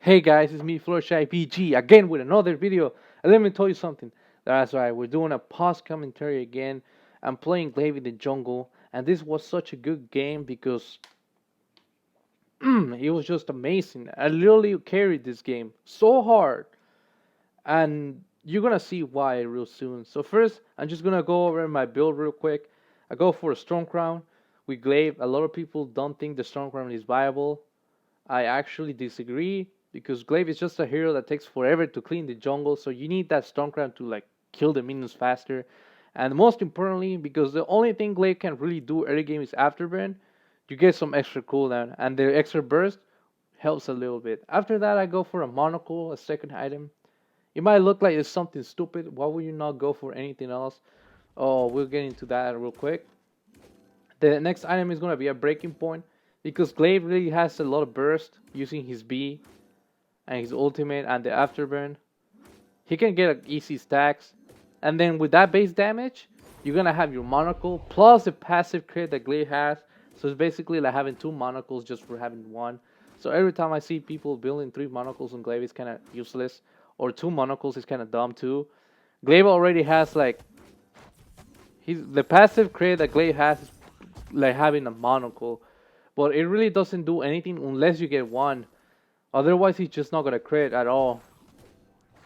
Hey guys, it's me, Flourish BG, again with another video. And let me tell you something. That's right, we're doing a pause commentary again. I'm playing Glaive in the jungle, and this was such a good game because it was just amazing. I literally carried this game so hard, and you're gonna see why real soon. So first, I'm just gonna go over my build real quick. I go for a Storm Crown with Glaive. A lot of people don't think the Storm Crown is viable. I actually disagree because Glaive is just a hero that takes forever to clean the jungle, so you need that Stormcrown to like kill the minions faster. And most importantly, because the only thing Glaive can really do early game is Afterburn, you get some extra cooldown, and the extra burst helps a little bit. After that, I go for a monocle, a second item. It might look like it's something stupid. Why would you not go for anything else? Oh, we'll get into that real quick. The next item is going to be a breaking point because Glaive really has a lot of burst using his B and his ultimate and the afterburn. He can get easy stacks, and then with that base damage, you're going to have your monocle plus the passive crit that Glaive has. So it's basically like having two monocles just for having one. So every time I see people building three monocles on Glaive, it's kind of useless, or two monocles is kind of dumb too. Glaive already has like the passive crit that Glaive has is like having a monocle, but it really doesn't do anything unless you get one. Otherwise, he's just not gonna crit at all.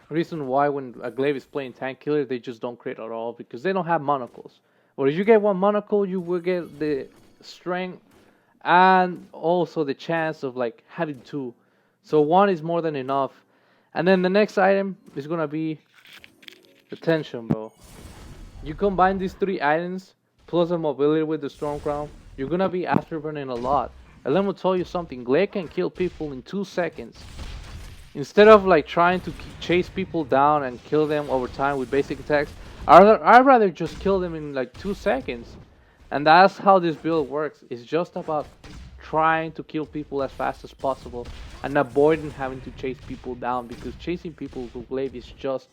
Reason why when a Glaive is playing tank killer, they just don't crit at all because they don't have monocles. But if you get one monocle, you will get the strength and also the chance of like having two. So one is more than enough. And then the next item is gonna be the tension bow. You combine these three items plus the mobility with the storm crown, you're gonna be afterburning a lot. And let me tell you something, Glaive can kill people in 2 seconds. Instead of like trying to chase people down and kill them over time with basic attacks, I'd rather just kill them in like 2 seconds. And that's how this build works. It's just about trying to kill people as fast as possible and avoiding having to chase people down, because chasing people with Glaive is just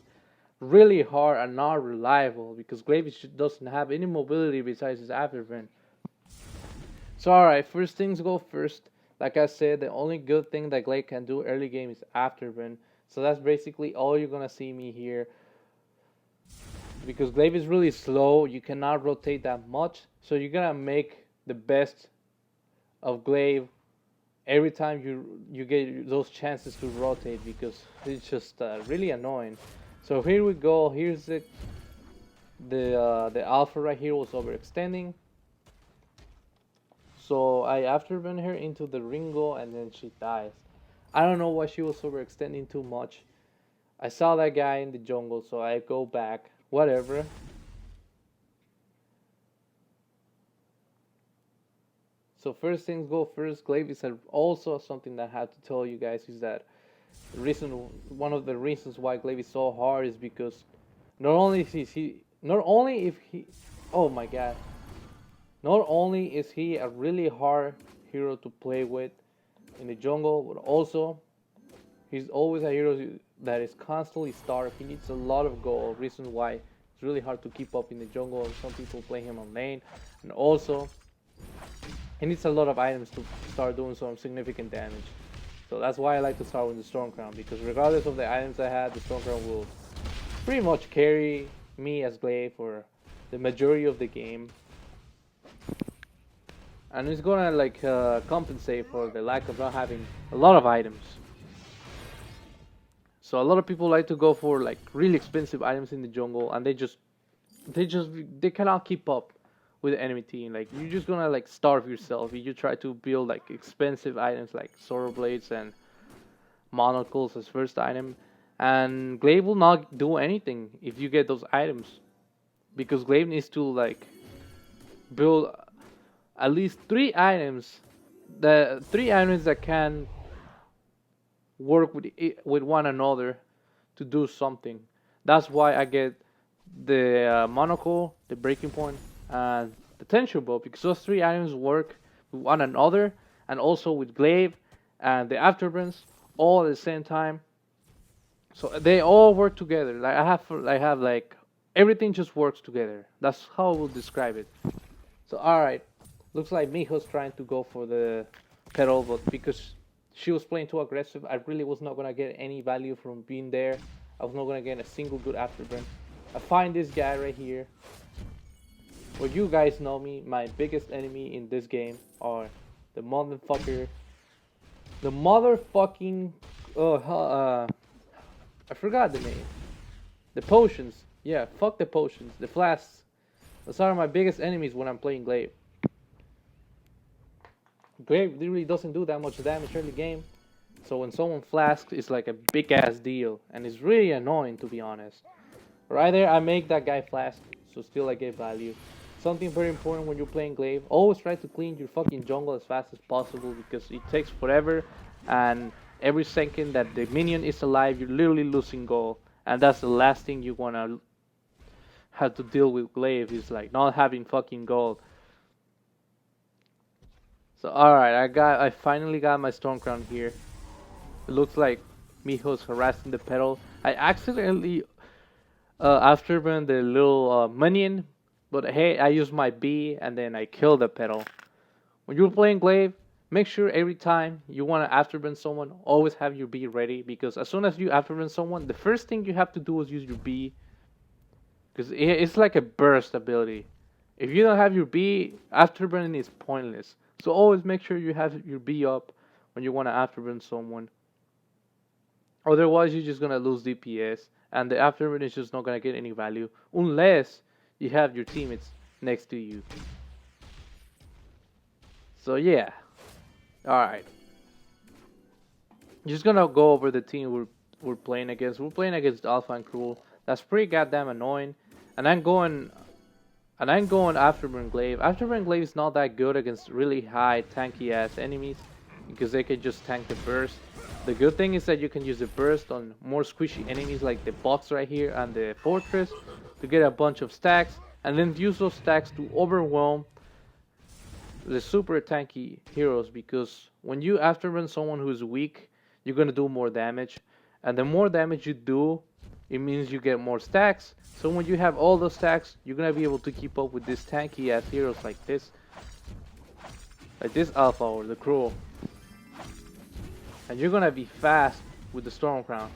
really hard and not reliable because Glaive doesn't have any mobility besides his afterburn. So alright, first things go first. Like I said, the only good thing that Glaive can do early game is afterburn. So that's basically all you're gonna see me here. Because Glaive is really slow, you cannot rotate that much. So you're gonna make the best of Glaive every time you get those chances to rotate, because it's just really annoying. So here we go. Here's the alpha right here was overextending. So I afterburn her into the Ringo and then she dies. I don't know why she was overextending too much. I saw that guy in the jungle, so I go back. Whatever. So first things go first. Glaive is also something that I have to tell you guys is that one of the reasons why Glaive is so hard is because not only oh my god, not only is he a really hard hero to play with in the jungle, but also he's always a hero that is constantly starved. He needs a lot of gold. Reason why it's really hard to keep up in the jungle, and some people play him on lane, and also he needs a lot of items to start doing some significant damage. So that's why I like to start with the Storm Crown, because regardless of the items I have, the Storm Crown will pretty much carry me as Glaive for the majority of the game. And it's gonna like compensate for the lack of not having a lot of items. So a lot of people like to go for like really expensive items in the jungle, and they cannot keep up with the enemy team. Like you're just gonna like starve yourself if you try to build like expensive items like sword blades and monocles as first item. And Glaive will not do anything if you get those items, because Glaive needs to like build at least three items, the three items that can work with one another to do something. That's why I get the monocle, the breaking point, and the tension bow, because those three items work with one another, and also with Glaive and the afterburns all at the same time. So they all work together. Like I have like everything just works together. That's how I will describe it. So alright, looks like Mijo's trying to go for the pedal, but because She was playing too aggressive. I really was not gonna get any value from being there. I was not gonna get a single good afterburn. I find this guy right here. Well, you guys know me. My biggest enemy in this game are the motherfucker, the motherfucking. I forgot the name. The potions. Yeah, fuck the potions. The flasks. Those are my biggest enemies when I'm playing Glaive. Glaive really doesn't do that much damage early game. So when someone flasks, it's like a big ass deal. And it's really annoying to be honest. Right there, I make that guy flask. So still I get value. Something very important when you're playing Glaive. Always try to clean your fucking jungle as fast as possible. Because it takes forever. And every second that the minion is alive, you're literally losing gold. And that's the last thing you wanna have to deal with Glaive. Is like not having fucking gold. So alright, I finally got my Storm Crown here. It looks like Miho's harassing the pedal. I accidentally afterburn the little minion, but hey, I used my B and then I killed the pedal. When you're playing Glaive, make sure every time you want to afterburn someone, always have your B ready because as soon as you afterburn someone, the first thing you have to do is use your B because it's like a burst ability. If you don't have your B, afterburning is pointless. So always make sure you have your B up when you want to afterburn someone. Otherwise, you're just gonna lose DPS, and the afterburn is just not gonna get any value unless you have your teammates next to you. So yeah, all right. Just gonna go over the team we're playing against. We're playing against Alpha and Cruel. That's pretty goddamn annoying. And I'm going Afterburn Glaive. Afterburn Glaive is not that good against really high tanky ass enemies because they can just tank the burst. The good thing is that you can use the burst on more squishy enemies like the box right here and the fortress to get a bunch of stacks and then use those stacks to overwhelm the super tanky heroes because when you afterburn someone who's weak, you're gonna do more damage. And the more damage you do, it means you get more stacks. So when you have all those stacks, you're gonna be able to keep up with these tanky ass heroes like this Alpha or the Cruel. And you're gonna be fast with the Storm Crown.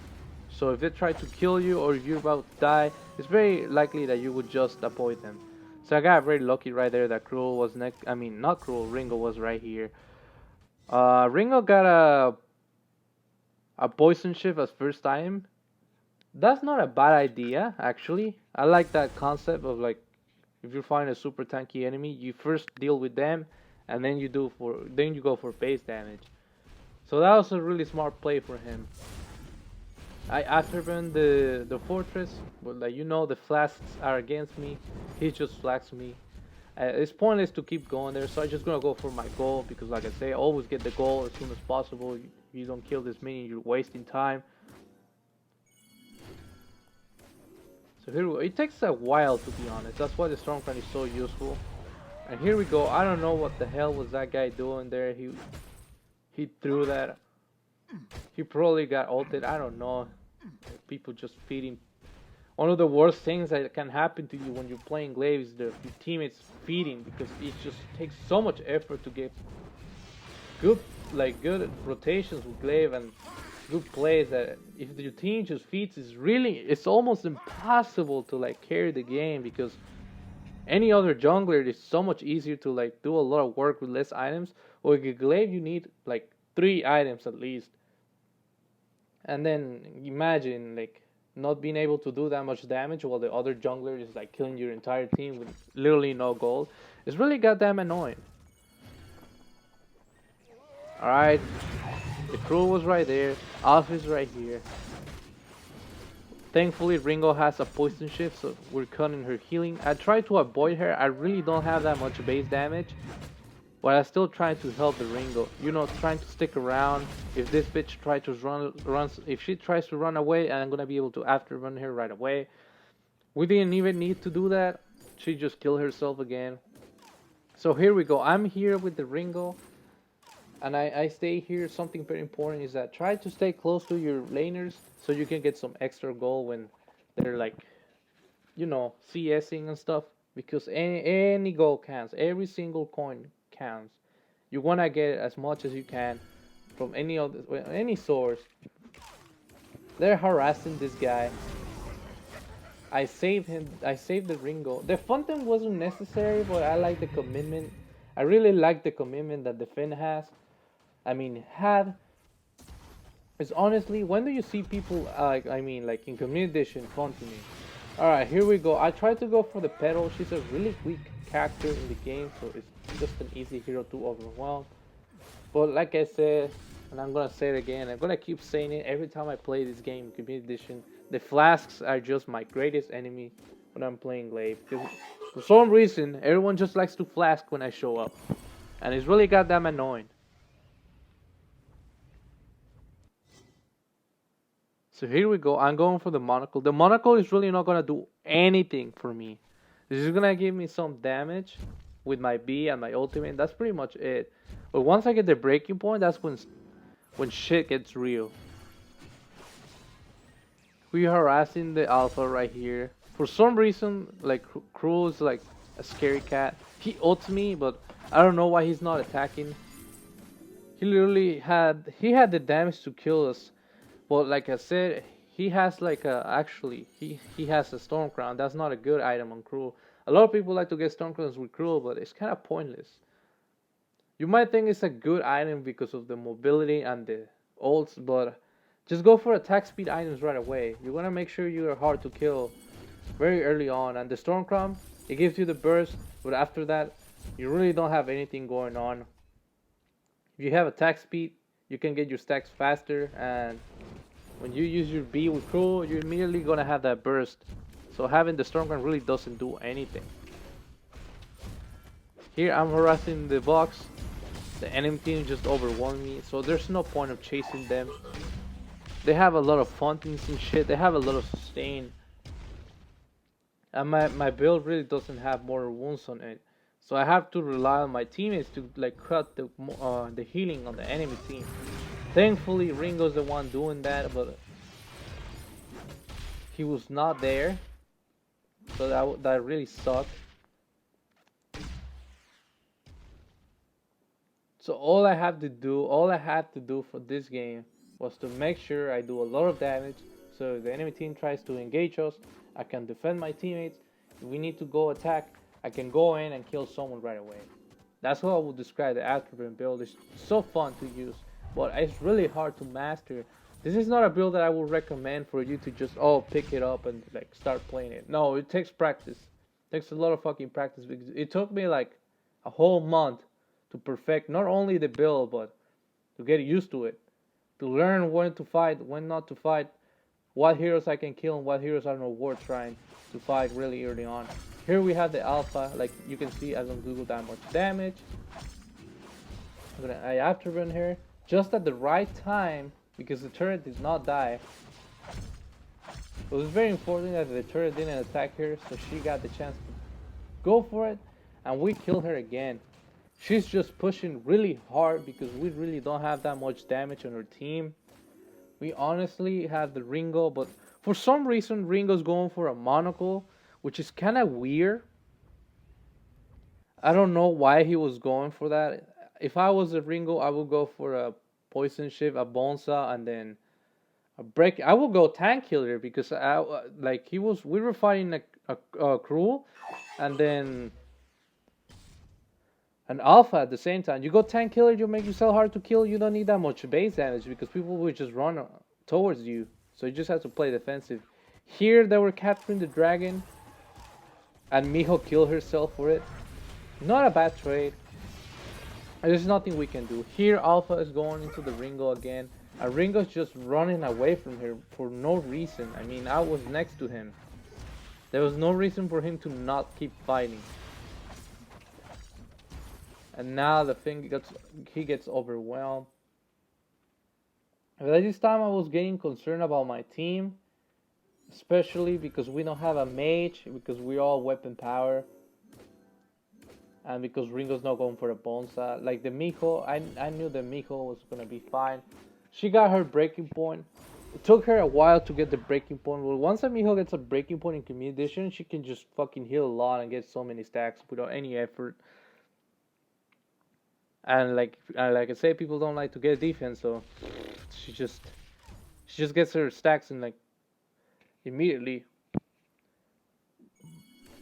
So if they try to kill you or if you're about to die, it's very likely that you would just avoid them. So I got very lucky right there that Cruel was next. I mean, not Cruel, Ringo was right here. Ringo got a poison shift as first time. That's not a bad idea, actually. I like that concept of like, if you find a super tanky enemy, you first deal with them, and then you go for base damage. So that was a really smart play for him. I afterburned the fortress, but like the flasks are against me. He just flags me. It's pointless to keep going there, so I'm just gonna go for my goal because, like I say, always get the goal as soon as possible. You don't kill this minion, you're wasting time. So here we go. It takes a while to be honest. That's why the Storm Crown is so useful. And here we go. I don't know what the hell was that guy doing there. He threw that. He probably got ulted. I don't know. People just feeding. One of the worst things that can happen to you when you're playing Glaive is your teammates feeding because it just takes so much effort to get good rotations with Glaive and good plays that if your team just feeds, it's almost impossible to like carry the game because any other jungler is so much easier to like do a lot of work with less items. Or with Glaive you need like 3 items at least. And then imagine like not being able to do that much damage while the other jungler is like killing your entire team with literally no gold. It's really goddamn annoying. Alright, the crew was right there, Alpha is right here. Thankfully Ringo has a poison shift, so we're cutting her healing. I try to avoid her, I really don't have that much base damage. But I'm still trying to help the Ringo. Trying to stick around. If this bitch if she tries to run away, I'm gonna be able to afterburn her right away. We didn't even need to do that. She just killed herself again. So here we go. I'm here with the Ringo. And I stay here. Something very important is that try to stay close to your laners so you can get some extra gold when they're like, CSing and stuff. Because any gold counts. Every single coin counts. You want to get as much as you can from any source. They're harassing this guy. I saved him. I saved the Ringo. The fountain wasn't necessary, but I like the commitment. I really like the commitment that the Finn has. I mean, had is honestly, when do you see people like in community edition continuing? All right, here we go. I tried to go for the pedal. She's a really weak character in the game, so it's just an easy hero to overwhelm. But like I said, and I'm gonna say it again, I'm gonna keep saying it every time I play this game, Community Edition. The flasks are just my greatest enemy when I'm playing Glaive. Because for some reason, everyone just likes to flask when I show up, and it's really goddamn annoying. So here we go. I'm going for the monocle. The monocle is really not gonna do anything for me. This is gonna give me some damage with my B and my ultimate. That's pretty much it. But once I get the breaking point, that's when shit gets real. We are harassing the alpha right here. For some reason, like Cruel is like a scary cat. He ults me, but I don't know why he's not attacking. He literally had the damage to kill us. But like I said, he has like a actually he has a storm crown. That's not a good item on Cruel. A lot of people like to get storm crowns with Cruel, but it's kind of pointless. You might think it's a good item because of the mobility and the ults, but just go for attack speed items right away. You want to make sure you are hard to kill very early on. And the Storm Crown, it gives you the burst, but after that, you really don't have anything going on. If you have attack speed, you can get your stacks faster, and when you use your B with Cruel, you're immediately going to have that burst. So having the Storm Crown really doesn't do anything. Here I'm harassing the box. The enemy team just overwhelmed me, so there's no point of chasing them. They have a lot of fountains and shit. They have a lot of sustain. And my build really doesn't have more wounds on it. So I have to rely on my teammates to like cut the healing on the enemy team. Thankfully Ringo's the one doing that, but he was not there. So that really sucked. So all I had to do for this game was to make sure I do a lot of damage, so if the enemy team tries to engage us, I can defend my teammates. If we need to go attack, I can go in and kill someone right away. That's how I would describe the Afterburn build. It's so fun to use, but it's really hard to master. This is not a build that I would recommend for you to just pick it up and like start playing it. No, it takes practice. It takes a lot of fucking practice because it took me like a whole month to perfect not only the build but to get used to it. To learn when to fight, when not to fight, what heroes I can kill and what heroes are not worth trying to fight really early on. Here we have the alpha, like you can see I don't do that much damage. I'm gonna Afterburn here, just at the right time because the turret did not die. It was very important that the turret didn't attack her, so she got the chance to go for it, and we killed her again. She's just pushing really hard because we really don't have that much damage on our team. We honestly have the Ringo, but for some reason Ringo's going for a monocle, which is kind of weird. I don't know why he was going for that. If I was a Ringo, I would go for a Poison Shift, a Bonsa, and then a break. I would go Tank Killer because we were fighting a Cruel, and then an alpha at the same time. You go tank killer, you make yourself hard to kill. You don't need that much base damage because people will just run towards you. So you just have to play defensive. Here they were capturing the dragon, and Miho killed herself for it. Not a bad trade. There's nothing we can do. Here Alpha is going into the Ringo again. And Ringo's just running away from her for no reason. I mean, I was next to him. There was no reason for him to not keep fighting. And now the thing he gets overwhelmed. But at this time I was getting concerned about my team, especially because we don't have a mage, because we're all weapon power, and because Ringo's not going for a Bonsa. Like the Miho, I knew the Miho was gonna be fine. She got her breaking point. It took her a while to get the breaking point. Well, once a Miho gets a breaking point in Community Edition, she can just fucking heal a lot and get so many stacks without any effort. And like I say, people don't like to get defense, so she just she just gets her stacks and like immediately.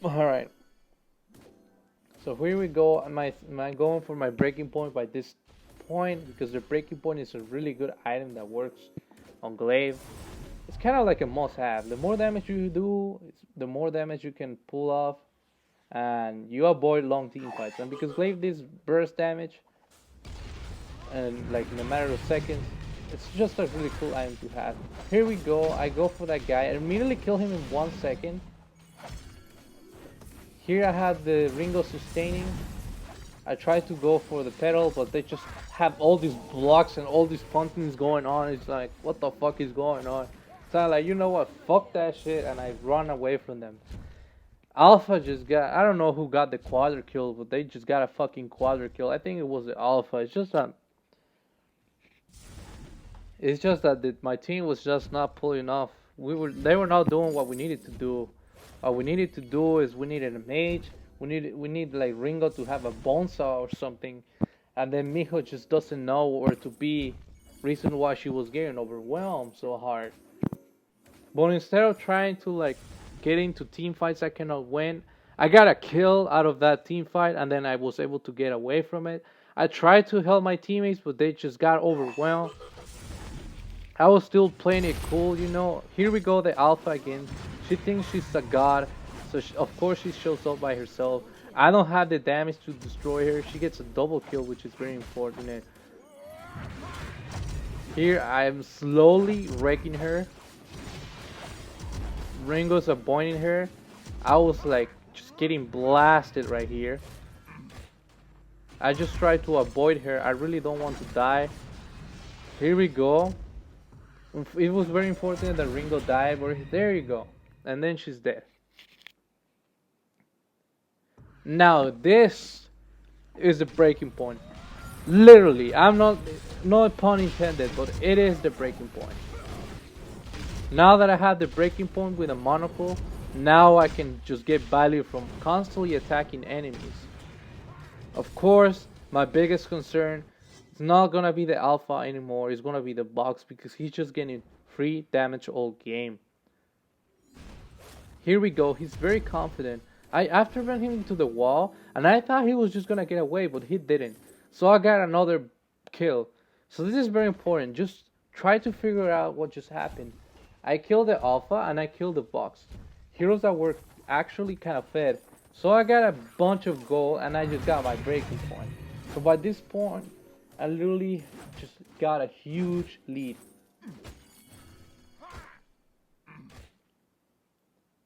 All right. So here we go. Am I going for my breaking point by this point? Because the breaking point is a really good item that works on Glaive. It's kind of like a must-have. The more damage you do, the more damage you can pull off, and you avoid long team fights. And because Glaive does burst damage, and like in a matter of seconds, it's just a really cool item to have. Here we go. I go for that guy. I immediately kill him in 1 second. Here I have the Ringo sustaining. I try to go for the pedal, but they just have all these blocks and all these fountains going on. It's like, what the fuck is going on? So I'm like, you know what? Fuck that shit, and I run away from them. Alpha just got, I don't know who got the quadra kill, but they just got a fucking quadra kill. I think it was the Alpha. It's just that my team was just not pulling off. They were not doing what we needed to do. What we needed to do is we needed a mage. We need like Ringo to have a bone saw or something, and then Miho just doesn't know where to be. Reason why she was getting overwhelmed so hard. But instead of trying to like get into team fights I cannot win, I got a kill out of that team fight, and then I was able to get away from it. I tried to help my teammates, but they just got overwhelmed. I was still playing it cool, you know. Here we go, the Alpha again. She thinks she's a god, so of course she shows up by herself. I don't have the damage to destroy her. She gets a double kill, which is very important. Here I am slowly wrecking her. Ringo's avoiding her. I was like just getting blasted right here. I just try to avoid her. I really don't want to die. Here we go. It was very important that Ringo died, but there you go. And then she's dead. Now this is the breaking point. Literally, I'm not pun intended, but it is the breaking point. Now that I have the breaking point with a monocle, now I can just get value from constantly attacking enemies. Of course, my biggest concern is not gonna be the Alpha anymore, it's gonna be the box, because he's just getting free damage all game. Here we go, he's very confident. I afterburn him to the wall, and I thought he was just gonna get away, but he didn't. So I got another kill. So this is very important, just try to figure out what just happened. I killed the Alpha and I killed the box. Heroes that were actually kind of fed. So I got a bunch of gold and I just got my breaking point. So by this point, I literally just got a huge lead.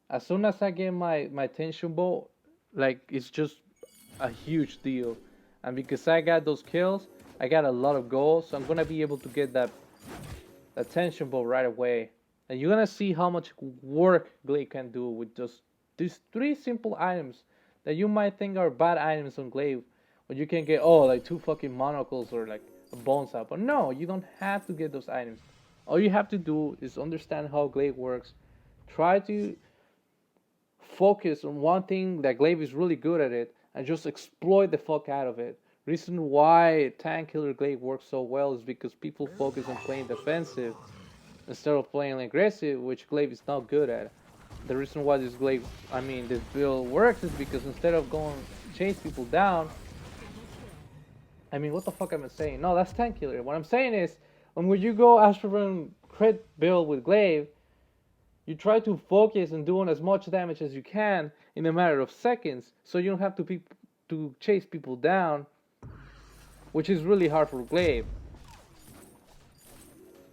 As soon as I get my tension bow, like it's just a huge deal. And because I got those kills, I got a lot of gold, so I'm gonna be able to get that tension bow right away. And you're gonna see how much work Glaive can do with just these 3 simple items that you might think are bad items on Glaive, but you can get like 2 fucking monocles or like a bone saw. But no, you don't have to get those items. All you have to do is understand how Glaive works. Try to focus on one thing that Glaive is really good at it, and just exploit the fuck out of it. Reason why Tank Killer Glaive works so well is because people focus on playing defensive instead of playing aggressive, which Glaive is not good at. The reason why this build works is because instead of going chase people down, what the fuck am I saying? No, that's Tank Killer. What I'm saying is, when you go Afterburn crit build with Glaive, you try to focus on doing as much damage as you can in a matter of seconds, so you don't have to chase people down, which is really hard for Glaive.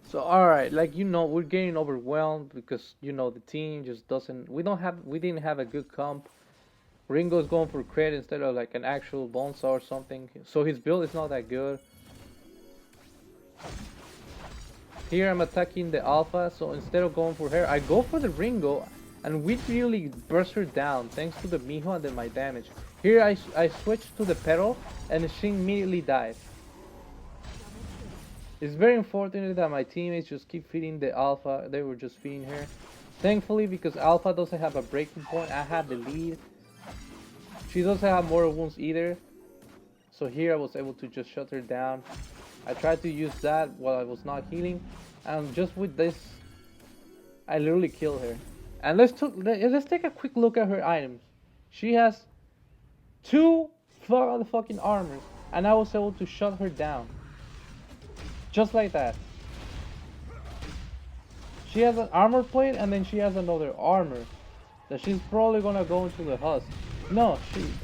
So alright, we're getting overwhelmed because the team just doesn't. We didn't have a good comp. Ringo's going for crit instead of like an actual bone saw or something, so his build is not that good. Here I'm attacking the Alpha, so instead of going for her, I go for the Ringo, and we really burst her down thanks to the Miho and then my damage. Here I switch to the pedal, and she immediately dies. It's very unfortunate that my teammates just keep feeding the Alpha. They were just feeding her. Thankfully, because Alpha doesn't have a breaking point, I had the lead. She doesn't have mortal wounds either. So here I was able to just shut her down. I tried to use that while I was not healing, and just with this, I literally killed her. And let's take a quick look at her items. She has two fucking armors, and I was able to shut her down. Just like that. She has an armor plate, and then she has another armor that she's probably gonna go into the husk. No,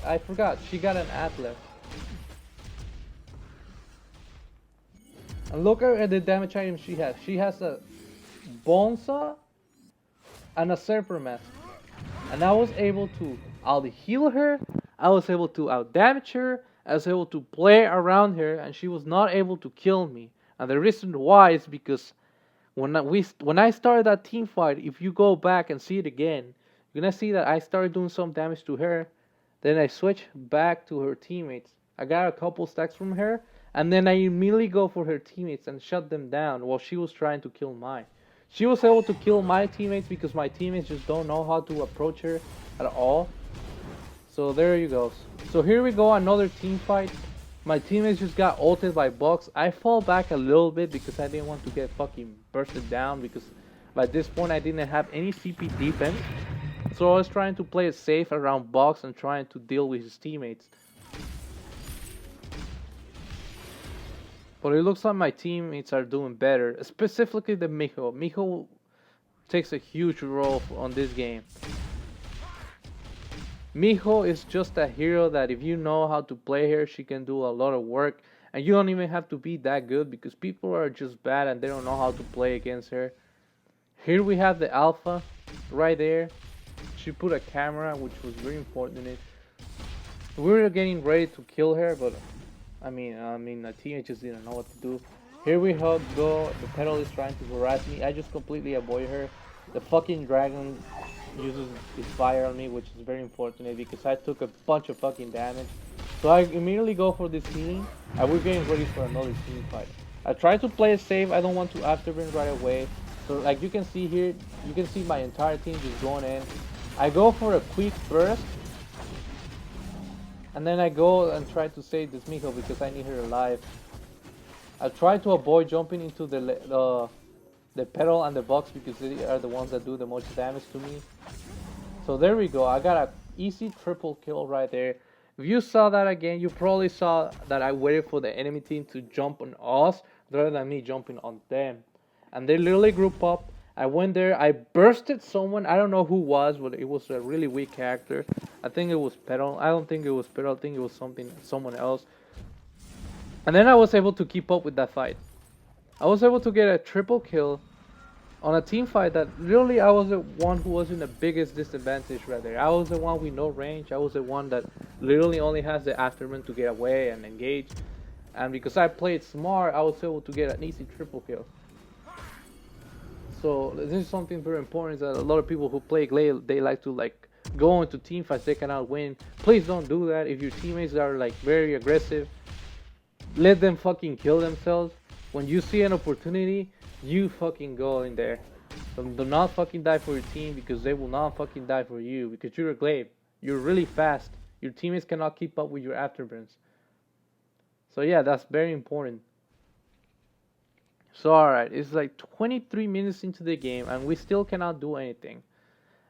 I forgot, she got an atlas. And look at the damage items she has. She has a bone saw and a serpent mask. And I was able to out heal her, I was able to out damage her, I was able to play around her, and she was not able to kill me. And the reason why is because when I started that team fight, if you go back and see it again, you're gonna see that I started doing some damage to her. Then I switched back to her teammates. I got a couple stacks from her, and then I immediately go for her teammates and shut them down while she was trying to kill mine. She was able to kill my teammates because my teammates just don't know how to approach her at all. So there you go. So here we go, another team fight. My teammates just got ulted by bugs. I fall back a little bit because I didn't want to get fucking bursted down, because by this point I didn't have any CP defense. So I was trying to play it safe around bugs and trying to deal with his teammates. But it looks like my teammates are doing better, specifically the Miho. Miho takes a huge role on this game. Miho is just a hero that if you know how to play her, she can do a lot of work. And you don't even have to be that good because people are just bad and they don't know how to play against her. Here we have the alpha right there. She put a camera, which was very important in it. We were getting ready to kill her, but I mean, the teammate just didn't know what to do. Here we go. The pedal is trying to harass me. I just completely avoid her. The fucking dragon uses his fire on me, which is very unfortunate because I took a bunch of fucking damage. So I immediately go for this healing, and we're getting ready for another team fight. I try to play it safe. I don't want to afterburn right away. So like you can see here, you can see my entire team just going in. I go for a quick burst, and then I go and try to save this Miko because I need her alive. I try to avoid jumping into the pedal and the box because they are the ones that do the most damage to me. So there we go. I got an easy triple kill right there. If you saw that again, you probably saw that I waited for the enemy team to jump on us rather than me jumping on them. And they literally group up. I went there, I bursted someone. I don't know who was, but it was a really weak character. I think it was Pedal. I don't think it was Pedal. I think it was someone else. And then I was able to keep up with that fight. I was able to get a triple kill on a team fight that really I was the one who was in the biggest disadvantage right there. I was the one with no range. I was the one that literally only has the Afterburn to get away and engage. And because I played smart, I was able to get an easy triple kill. So this is something very important, is that a lot of people who play Glaive, they like to go into team fights they cannot win. Please don't do that. If your teammates are very aggressive, let them fucking kill themselves. When you see an opportunity, you fucking go in there. So do not fucking die for your team, because they will not fucking die for you, because you're a Glaive. You're really fast. Your teammates cannot keep up with your afterburns. So yeah, that's very important. So alright, it's like 23 minutes into the game and we still cannot do anything.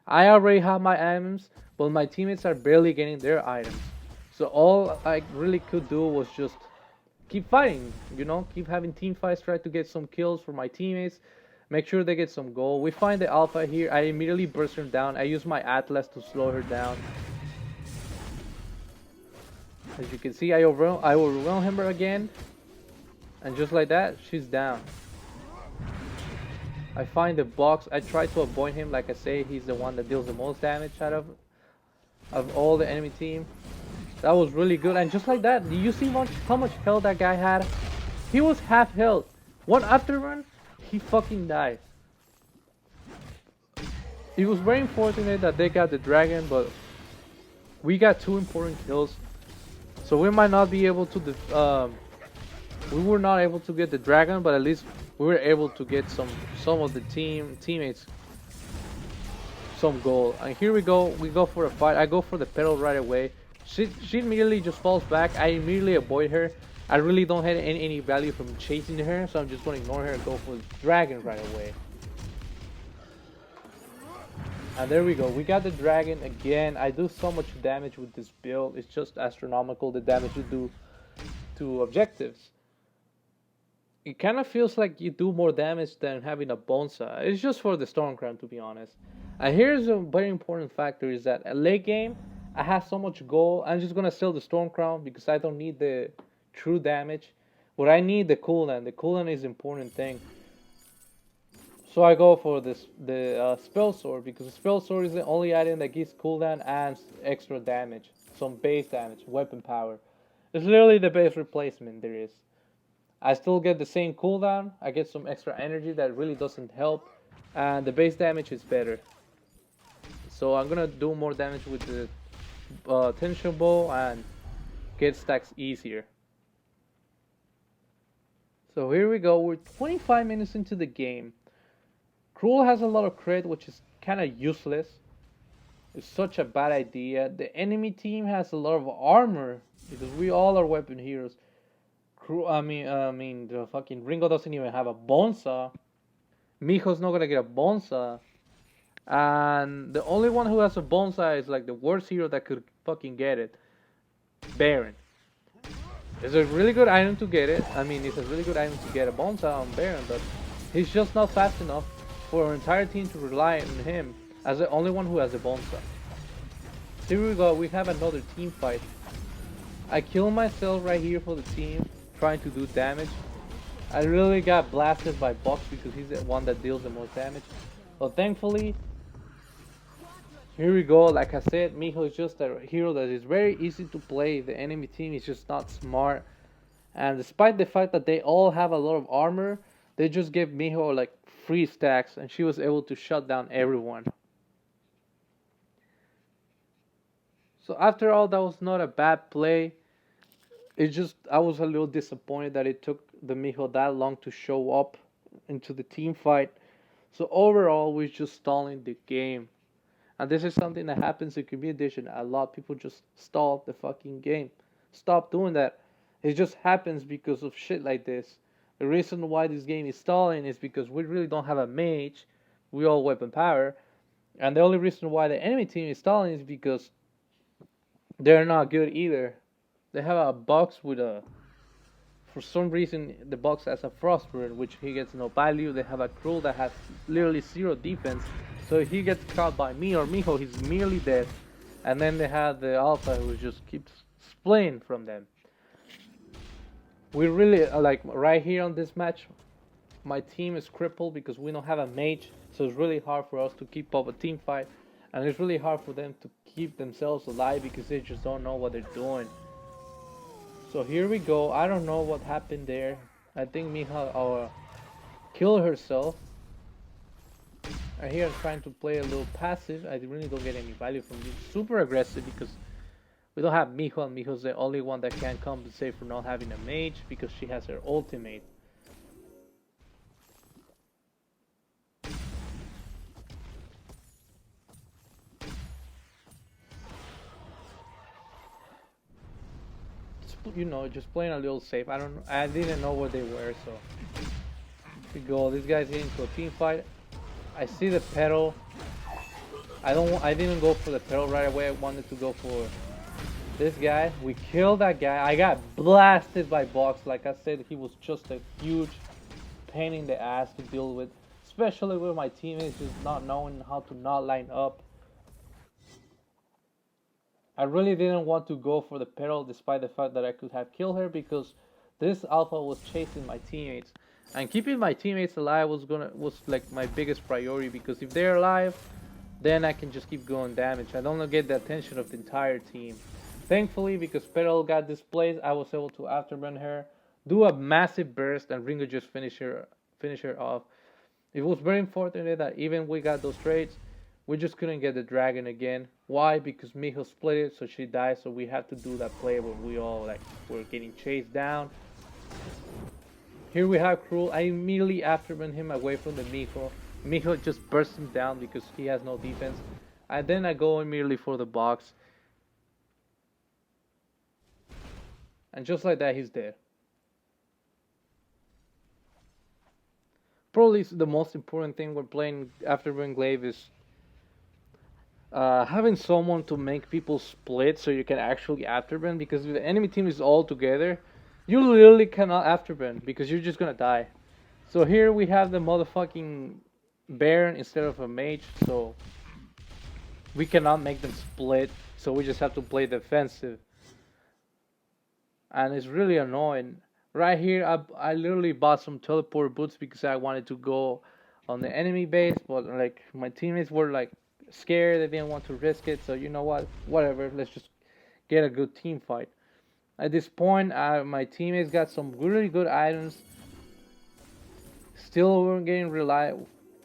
I already have my items, but my teammates are barely getting their items. So all I really could do was just keep fighting, keep having team fights, try to get some kills for my teammates, make sure they get some gold. We find the alpha here, I immediately burst her down. I use my atlas to slow her down. As you can see, I overwhelm her again. And just like that, she's down. I find the box. I try to avoid him. Like I say, he's the one that deals the most damage out of all the enemy team. That was really good. And just like that, do you see how much health that guy had? He was half health. One afterburn, he fucking died. It was very unfortunate that they got the dragon, but we got 2 important kills. So we might not be able to we were not able to get the dragon, but at least we were able to get some of the teammates some gold. And here we go for a fight. I go for the pedal right away. She immediately just falls back. I immediately avoid her. I really don't have any value from chasing her, so I'm just going to ignore her and go for the dragon right away. And there we go. We got the dragon again. I do so much damage with this build. It's just astronomical the damage you do to objectives. It kind of feels like you do more damage than having a Bonsa. It's just for the Stormcrown, to be honest. And here's a very important factor is that at late game, I have so much gold. I'm just gonna sell the Stormcrown because I don't need the true damage. What I need the cooldown. The cooldown is important thing. So I go for the spell sword because the spell sword is the only item that gives cooldown and extra damage, some base damage, weapon power. It's literally the best replacement there is. I still get the same cooldown. I get some extra energy that really doesn't help, and the base damage is better. So I'm gonna do more damage with the tension bow and get stacks easier. So here we go. We're 25 minutes into the game. Cruel has a lot of crit, which is kind of useless. It's such a bad idea. The enemy team has a lot of armor because we all are weapon heroes. The fucking Ringo doesn't even have a Bonsa. Mijo's not gonna get a Bonsa, and the only one who has a Bonsa is like the worst hero that could fucking get it. Baron. It's a really good item to get it. I mean, it's a really good item to get a Bonsa on Baron, but he's just not fast enough for our entire team to rely on him as the only one who has a Bonsa. Here we go, we have another team fight. I kill myself right here for the team, trying to do damage. I really got blasted by Box because he's the one that deals the most damage. But thankfully, here we go. Like I said, Mijo is just a hero that is very easy to play. The enemy team is just not smart. And despite the fact that they all have a lot of armor, they just gave Mijo like free stacks and she was able to shut down everyone. So after all, that was not a bad play. I was a little disappointed that it took the Mijo that long to show up into the team fight. So overall, we're just stalling the game. And this is something that happens in Community Edition. A lot of people just stall the fucking game. Stop doing that. It just happens because of shit like this. The reason why this game is stalling is because we really don't have a mage. We all weapon power. And the only reason why the enemy team is stalling is because they're not good either. They have a box with a... For some reason, the box has a Frostburn, which he gets no value. They have a Cruel that has literally zero defense. So if he gets caught by me or Mijo, he's merely dead. And then they have the Alpha who just keeps splaying from them. We really, like, right here on this match, my team is crippled because we don't have a mage. So it's really hard for us to keep up a team fight. And it's really hard for them to keep themselves alive because they just don't know what they're doing. So here we go. I don't know what happened there. I think Mija killed herself. And here I'm trying to play a little passive. I really don't get any value from being super aggressive because we don't have Mijo, and Mijo's the only one that can compensate for not having a mage because she has her ultimate. You know, just playing a little safe. I didn't know where they were, so we go. This guy's getting into a team fight. I see the pedal. I didn't go for the pedal right away. I wanted to go for this guy. We killed that guy. I got blasted by Box. Like I said, he was just a huge pain in the ass to deal with, especially with my teammates just not knowing how to not line up. I really didn't want to go for the pedal despite the fact that I could have killed her because this Alpha was chasing my teammates. And keeping my teammates alive was like my biggest priority because if they're alive, then I can just keep going damage. I don't get the attention of the entire team. Thankfully, because Pedal got displaced, I was able to Afterburn her, do a massive burst, and Ringo just finish her off. It was very unfortunate that even we got those trades, we just couldn't get the dragon again. Why? Because Mijo split it, so she died. So we had to do that play where we all were getting chased down. Here we have Cruel. I immediately Afterburn him away from the Mijo. Mijo just bursts him down because he has no defense. And then I go immediately for the box. And just like that, he's dead. Probably the most important thing when playing Afterburn Glaive is having someone to make people split so you can actually Afterburn. Because if the enemy team is all together, you literally cannot Afterburn because you're just gonna die. So here we have the motherfucking Baron instead of a mage, so we cannot make them split. So we just have to play defensive, and it's really annoying. Right here, I literally bought some teleport boots because I wanted to go on the enemy base, but like my teammates were like scared, they didn't want to risk it. So you know what? Whatever. Let's just get a good team fight. At this point, my teammates got some really good items. Still, we're getting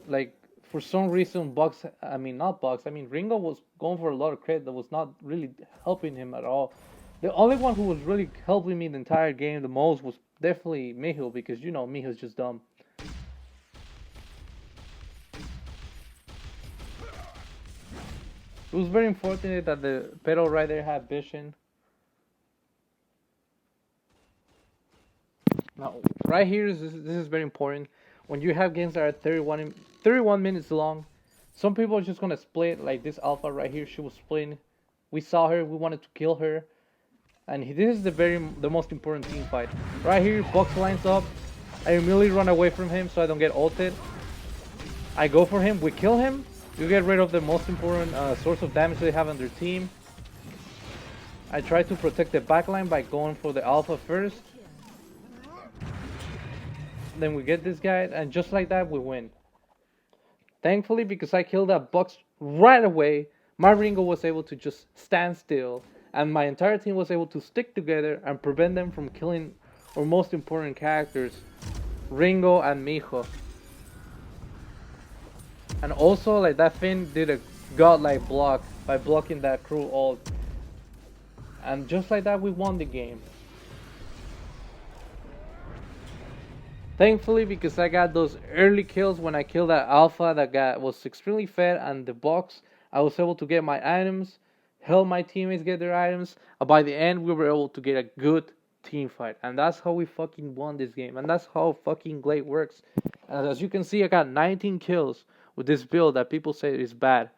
like for some reason, Bucks. I mean, not Bucks. I mean, Ringo was going for a lot of credit that was not really helping him at all. The only one who was really helping me the entire game the most was definitely Miho because you know Miho's just dumb. It was very unfortunate that the pedal right there had vision. Now, right here, this is very important. When you have games that are 31 minutes long, some people are just gonna split. Like this alpha right here, she was splitting. We saw her. We wanted to kill her. And this is the most important team fight. Right here, Box lines up. I immediately run away from him so I don't get ulted. I go for him. We kill him. You get rid of the most important source of damage they have on their team. I try to protect the backline by going for the alpha first. Then we get this guy, and just like that, we win. Thankfully, because I killed that Box right away, my Ringo was able to just stand still, and my entire team was able to stick together and prevent them from killing our most important characters, Ringo and Miho. And also, like that Finn did a godlike block by blocking that crew ult, and just like that, we won the game. Thankfully, because I got those early kills when I killed that alpha that was extremely fed and the Box, I was able to get my items, help my teammates get their items. And by the end, we were able to get a good team fight, and that's how we fucking won this game, and that's how fucking Glaive works. And as you can see, I got 19 kills with this build that people say is bad.